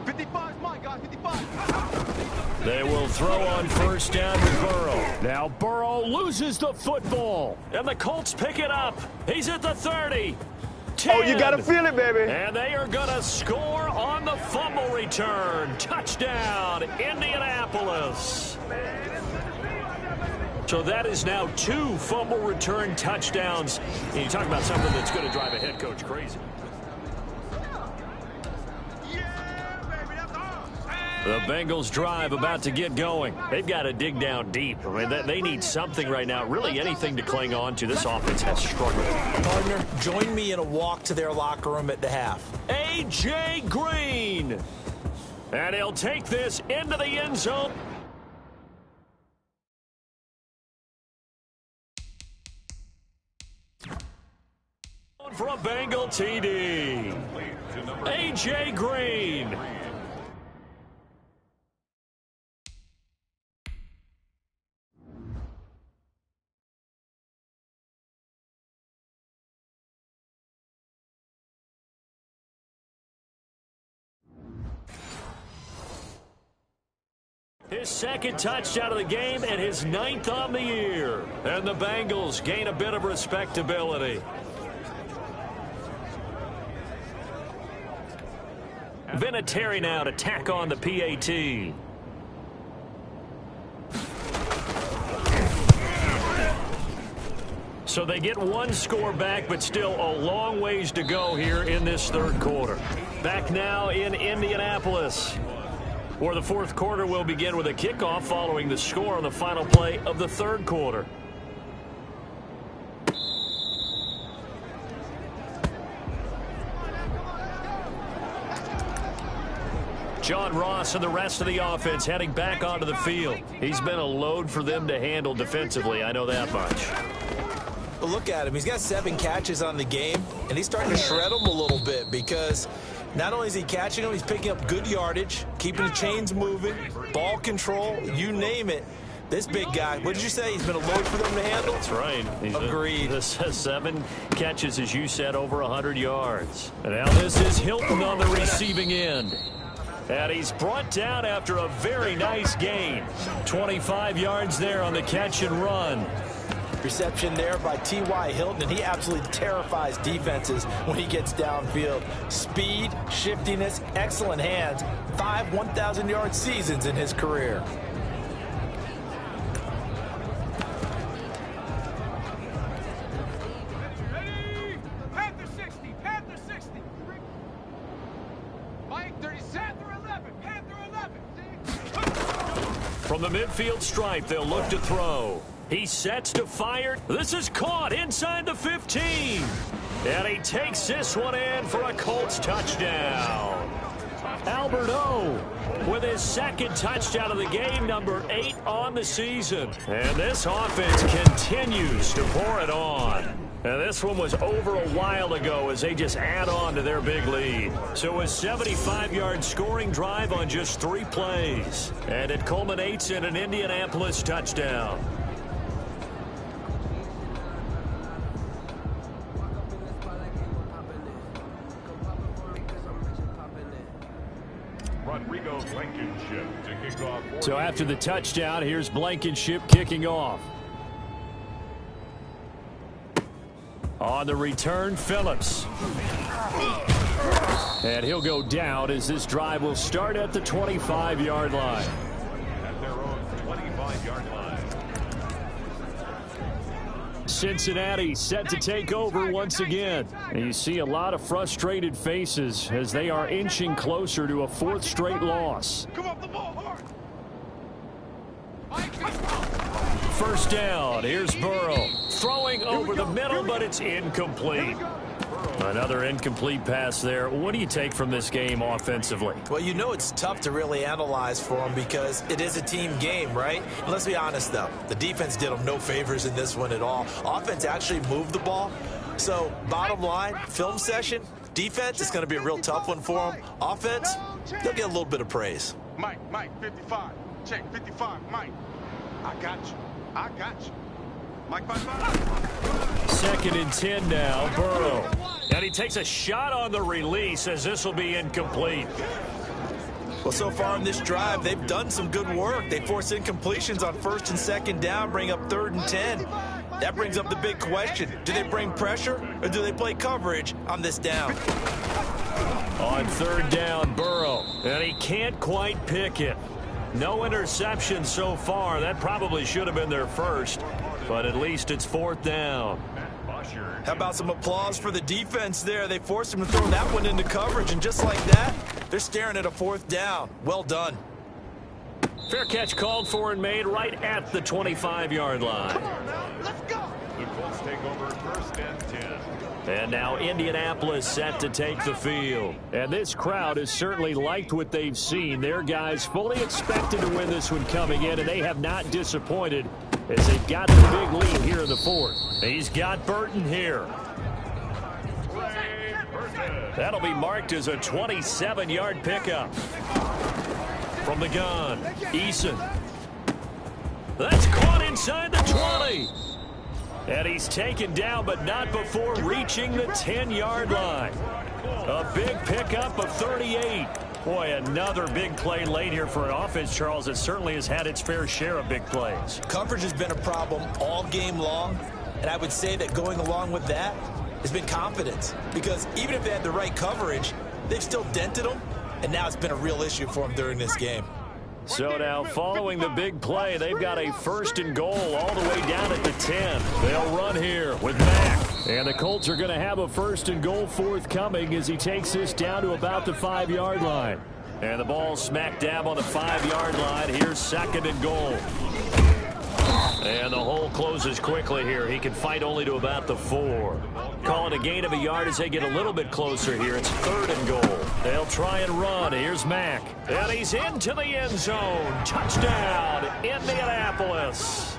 55 is mine, guys. 55. They will throw on first down to Burrow. Now Burrow loses the football, and the Colts pick it up. He's at the 30. 10. Oh, you got to feel it, baby. And they are going to score on the fumble return. Touchdown, Indianapolis. So that is now 2 fumble return touchdowns. And you talk about something that's going to drive a head coach crazy. The Bengals drive about to get going. They've got to dig down deep. I mean, they need something right now, really anything to cling on to. This offense has struggled. Partner, join me in a walk to their locker room at the half. A.J. Green. And he'll take this into the end zone. For a Bengal TD. A.J. Green. His 2nd touchdown of the game and his 9th on the year. And the Bengals gain a bit of respectability. Vinatieri now to tack on the PAT. So they get 1 score back, but still a long ways to go here in this 3rd quarter. Back now in Indianapolis, where the 4th quarter will begin with a kickoff following the score on the final play of the 3rd quarter. John Ross and the rest of the offense heading back onto the field. He's been a load for them to handle defensively, I know that much. But look at him. He's got 7 catches on the game, and he's starting to shred them a little bit because Not only is he catching them, he's picking up good yardage, keeping the chains moving, ball control, you name it. This big guy, what did you say? He's been a load for them to handle? That's right. Agreed. This has 7 catches, as you said, over 100 yards. And now this is Hilton on the receiving end. And he's brought down after a very nice gain. 25 yards there on the catch and run. Reception there by T.Y. Hilton, and he absolutely terrifies defenses when he gets downfield. Speed, shiftiness, excellent hands. 5 1,000-yard seasons in his career. Ready? Panther 60, Panther 60. Mike 37, Panther 11. From the midfield stripe, they'll look to throw. He sets to fire. This is caught inside the 15. And he takes this one in for a Colts touchdown. Albert O with his second touchdown of the game, number 8 on the season. And this offense continues to pour it on. And this one was over a while ago as they just add on to their big lead. So a 75-yard scoring drive on just 3 plays. And it culminates in an Indianapolis touchdown. Blankenship to kick off. So after the touchdown, here's Blankenship kicking off. On the return, Phillips. And he'll go down as this drive will start at the 25-yard line. At their own 25-yard line. Cincinnati set to take over once again. And you see a lot of frustrated faces as they are inching closer to a 4th straight loss. Come up the ball hard. First down. Here's Burrow. Throwing over the middle, but it's incomplete. Another incomplete pass there. What do you take from this game offensively? Well, you know it's tough to really analyze for them because it is a team game, right? Let's be honest, though. The defense did them no favors in this one at all. Offense actually moved the ball. So, bottom line, film session, defense is going to be a real tough one for them. Offense, they'll get a little bit of praise. Mike, 55. Check, 55, Mike. I got you. Mike, 5-5. 2nd and 10 now, Burrow. And he takes a shot on the release as this will be incomplete. Well, so far in this drive, they've done some good work. They force incompletions on 1st and 2nd down, bring up 3rd and 10. That brings up the big question. Do they bring pressure or do they play coverage on this down? On 3rd down, Burrow. And he can't quite pick it. No interception so far. That probably should have been their first. But at least it's 4th down. How about some applause for the defense there? They forced him to throw that one into coverage, and just like that, they're staring at a 4th down. Well done. Fair catch called for and made right at the 25-yard line. Come on now, let's go. The Colts take over 1st and 10. And now Indianapolis set to take the field. And this crowd has certainly liked what they've seen. Their guys fully expected to win this one coming in, and they have not disappointed as they've got the big lead here in the 4th. He's got Burton here. That'll be marked as a 27-yard pickup. From the gun, Eason. That's caught inside the 20. And he's taken down, but not before reaching the 10-yard line. A big pickup of 38. Boy, another big play late here for an offense, Charles, that certainly has had its fair share of big plays. Coverage has been a problem all game long, and I would say that going along with that has been confidence. Because even if they had the right coverage, they've still dented them, and now it's been a real issue for them during this game. So now, following the big play, they've got a 1st and goal all the way down at the 10. They'll run here with Mack. And the Colts are going to have a 1st and goal forthcoming as he takes this down to about the 5-yard line. And the ball smack dab on the 5-yard line. Here's 2nd and goal. And the hole closes quickly here. He can fight only to about the 4. Call it a gain of a yard as they get a little bit closer here. It's 3rd and goal. They'll try and run. Here's Mack. And he's into the end zone. Touchdown, Indianapolis.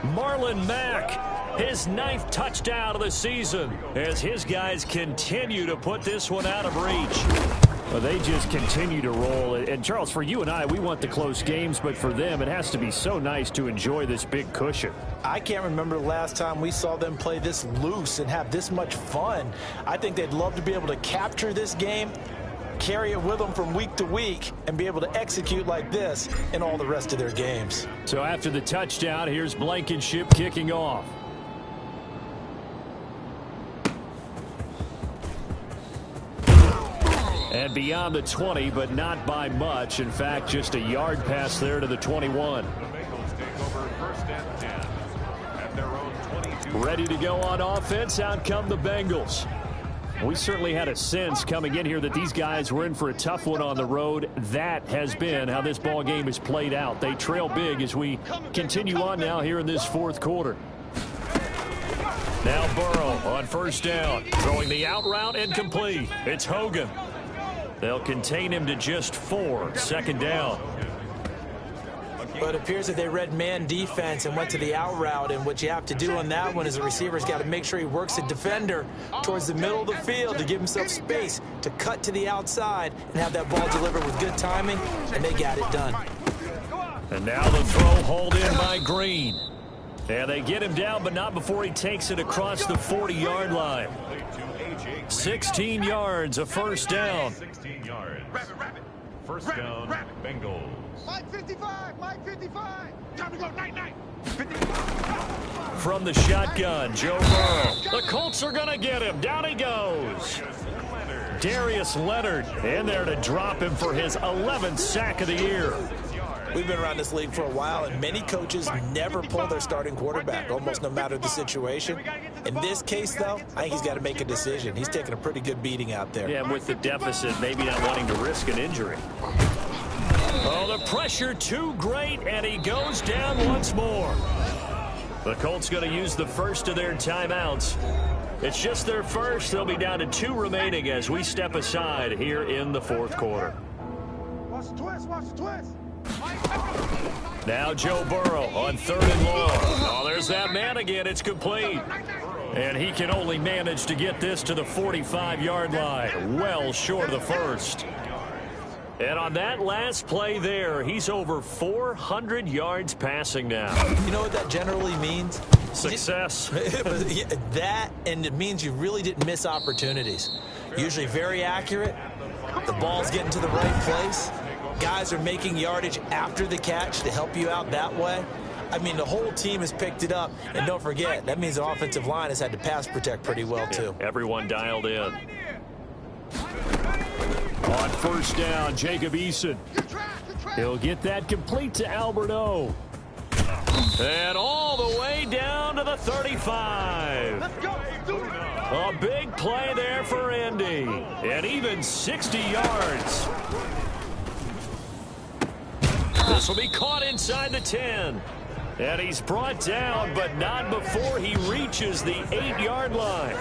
Marlon Mack, his 9th touchdown of the season as his guys continue to put this one out of reach. Well, they just continue to roll. And, Charles, for you and I, we want the close games, but for them, it has to be so nice to enjoy this big cushion. I can't remember the last time we saw them play this loose and have this much fun. I think they'd love to be able to capture this game, carry it with them from week to week, and be able to execute like this in all the rest of their games. So after the touchdown, here's Blankenship kicking off. And beyond the 20, but not by much. In fact, just a yard pass there to the 21. The Bengals take over 1st and 10 at their own 22. Ready to go on offense. Out come the Bengals. We certainly had a sense coming in here that these guys were in for a tough one on the road. That has been how this ball game has played out. They trail big as we continue on now here in this fourth quarter. Now Burrow on 1st down. Throwing the out route incomplete. It's Hogan. They'll contain him to just 4. 2nd down. But it appears that they read man defense and went to the out route. And what you have to do on that one is the receiver's got to make sure he works the defender towards the middle of the field to give himself space to cut to the outside and have that ball delivered with good timing. And they got it done. And now the throw hauled in by Green. And they get him down, but not before he takes it across the 40-yard line. 16 yards, a 1st down. 16 yards. 1st down, Bengals. Mike 55, Mike 55. Time to go, night. From the shotgun, Joe Burrow. The Colts are going to get him. Down he goes. Darius Leonard in there to drop him for his 11th sack of the year. We've been around this league for a while, and many coaches never pull their starting quarterback, almost no matter the situation. In this case, though, I think he's got to make a decision. He's taking a pretty good beating out there. Yeah, with the deficit, maybe not wanting to risk an injury. Oh, the pressure too great, and he goes down once more. The Colts going to use the first of their timeouts. It's just their first. They'll be down to 2 remaining as we step aside here in the fourth quarter. Watch the twist, watch the twist. Now Joe Burrow on 3rd and long. Oh, there's that man again. It's complete. And he can only manage to get this to the 45-yard line. Well short of the first. And on that last play there, he's over 400 yards passing now. You know what that generally means? Success. That, and it means you really didn't miss opportunities. Usually very accurate. The ball's getting to the right place. Guys are making yardage after the catch to help you out that way. I mean, the whole team has picked it up. And don't forget, that means the offensive line has had to pass protect pretty well, too. Everyone dialed in. On 1st down, Jacob Eason. He'll get that complete to Albert O. And all the way down to the 35. A big play there for Indy. And even 60 yards. This will be caught inside the 10. And he's brought down, but not before he reaches the 8-yard line.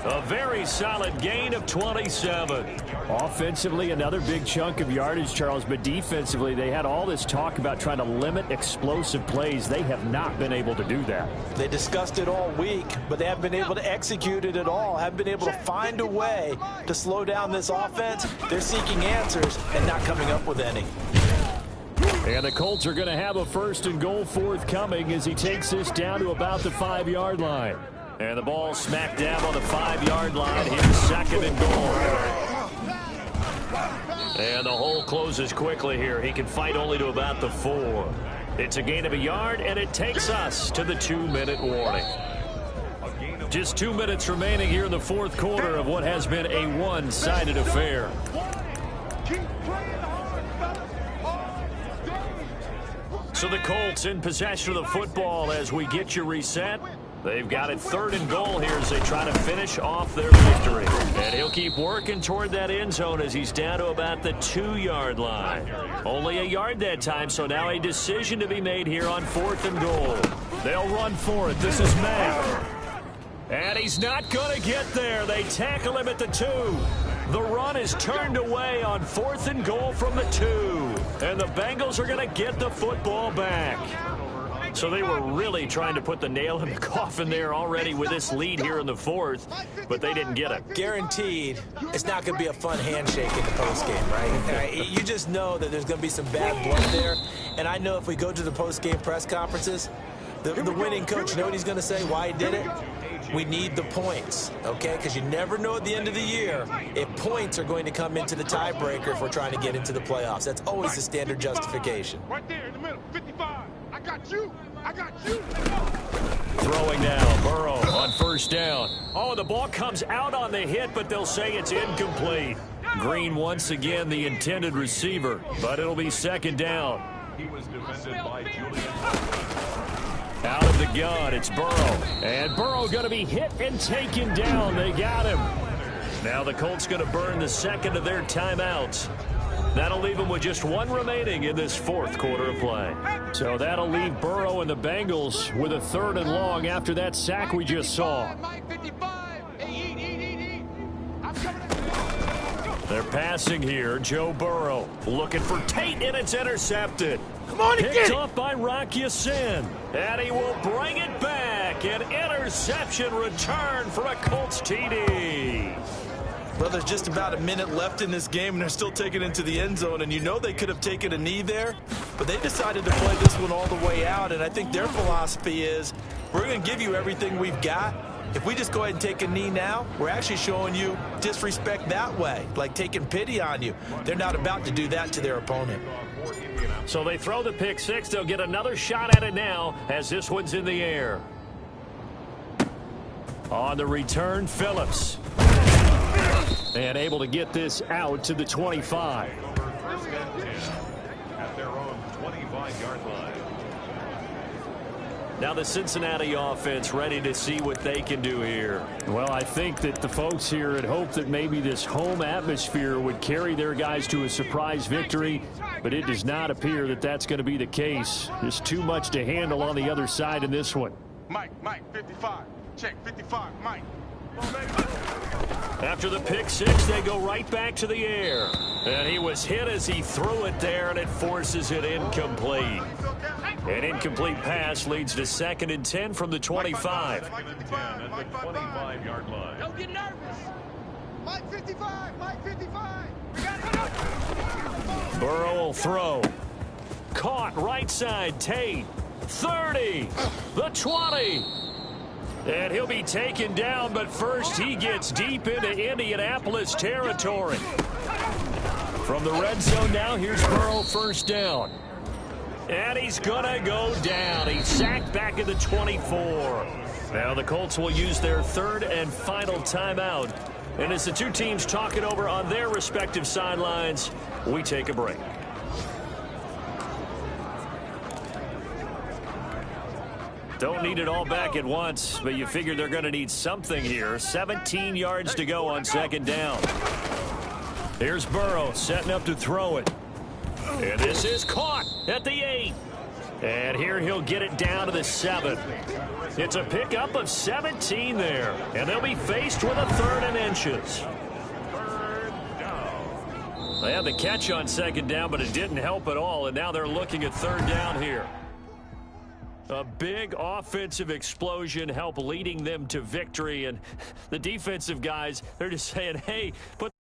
A very solid gain of 27. Offensively, another big chunk of yardage, Charles, but defensively, they had all this talk about trying to limit explosive plays. They have not been able to do that. They discussed it all week, but they haven't been able to execute it at all. Haven't been able to find a way to slow down this offense. They're seeking answers and not coming up with any. And the Colts are going to have a 1st and goal forthcoming as he takes this down to about the 5-yard line. And the ball smack dab on the 5-yard line. Here's 2nd and goal. And the hole closes quickly here. He can fight only to about the 4. It's a gain of a yard, and it takes us to the 2-minute warning. Just 2 minutes remaining here in the fourth quarter of what has been a one-sided affair. So the Colts in possession of the football as we get you reset. They've got it 3rd and goal here as they try to finish off their victory. And he'll keep working toward that end zone as he's down to about the 2-yard line. Only a yard that time, so now a decision to be made here on 4th and goal. They'll run for it. This is Mack. And he's not going to get there. They tackle him at the 2. The run is turned away on 4th and goal from the 2. And the Bengals are going to get the football back. So they were really trying to put the nail in the coffin there already with this lead here in the fourth, but they didn't get it. Guaranteed, it's not going to be a fun handshake in the postgame, right? You just know that there's going to be some bad blood there. And I know if we go to the postgame press conferences, the winning coach, you know what he's going to say, why he did it? We need the points, okay? Because you never know at the end of the year if points are going to come into the tiebreaker if we're trying to get into the playoffs. That's always the standard justification. Right there in the middle, 55. I got you. I got you. Throwing now, Burrow on first down. Oh, the ball comes out on the hit, but they'll say it's incomplete. Green once again the intended receiver, but it'll be second down. He was defended by Julian. Out of the gun, it's Burrow. And Burrow going to be hit and taken down. They got him. Now the Colts going to burn the second of their timeouts. That'll leave them with just one remaining in this fourth quarter of play. So that'll leave Burrow and the Bengals with a third and long after that sack we just saw. They're passing here. Joe Burrow looking for Tate, and it's intercepted. Come on, Picked up by Rock Ya-Sin. And he will bring it back. An interception return for a Colts TD. Well, there's just about a minute left in this game, and they're still taking it into the end zone. And you know they could have taken a knee there, but they decided to play this one all the way out. And I think their philosophy is, we're going to give you everything we've got. If we just go ahead and take a knee now, we're actually showing you disrespect that way, like taking pity on you. They're not about to do that to their opponent. So they throw the pick six. They'll get another shot at it now as this one's in the air. On the return, Phillips. And able to get this out to the 25. First and 10 at their own 25-yard line. Now the Cincinnati offense ready to see what they can do here. Well, I think that the folks here had hoped that maybe this home atmosphere would carry their guys to a surprise victory, but it does not appear that that's going to be the case. There's too much to handle on the other side in this one. Mike, 55. Check, 55, Mike. After the pick six, they go right back to the air. And he was hit as he threw it there, and it forces it incomplete. An incomplete pass leads to second and 10 from the 25. Second and 10 at the 25-yard line. Don't get nervous. Mike 55, Mike 55. Burrow will throw. Caught right side, Tate. 30, the 20. And he'll be taken down, but first he gets deep into Indianapolis territory. From the red zone now, here's Burrow first down. And he's going to go down. He's sacked back at the 24. Now the Colts will use their third and final timeout. And as the two teams talk it over on their respective sidelines, we take a break. Don't need it all back at once, but you figure they're going to need something here. 17 yards to go on second down. Here's Burrow setting up to throw it. And this is caught at the 8. And here he'll get it down to the 7. It's a pickup of 17 there. And they'll be faced with a third and inches. They had the catch on second down, but it didn't help at all. And now they're looking at third down here. A big offensive explosion help leading them to victory. And the defensive guys, they're just saying, hey, put